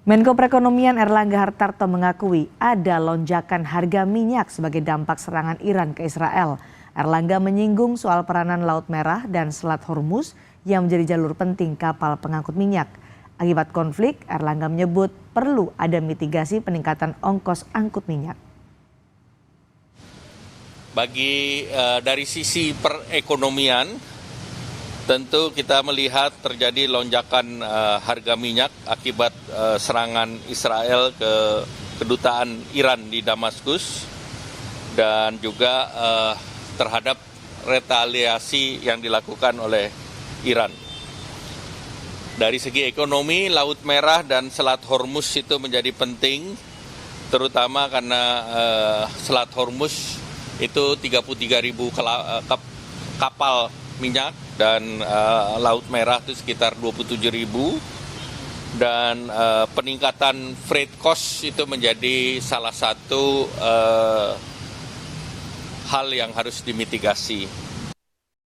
Menko Perekonomian Erlangga Hartarto mengakui ada lonjakan harga minyak sebagai dampak serangan Iran ke Israel. Erlangga menyinggung soal peranan Laut Merah dan Selat Hormuz yang menjadi jalur penting kapal pengangkut minyak. Akibat konflik, Erlangga menyebut perlu ada mitigasi peningkatan ongkos angkut minyak. Dari sisi perekonomian, tentu kita melihat terjadi lonjakan harga minyak akibat serangan Israel ke kedutaan Iran di Damaskus dan juga terhadap retaliasi yang dilakukan oleh Iran. Dari segi ekonomi, Laut Merah dan Selat Hormuz itu menjadi penting, terutama karena Selat Hormuz itu 33.000 kapal minyak dan Laut Merah itu sekitar 27.000 dan peningkatan freight cost itu menjadi salah satu hal yang harus dimitigasi.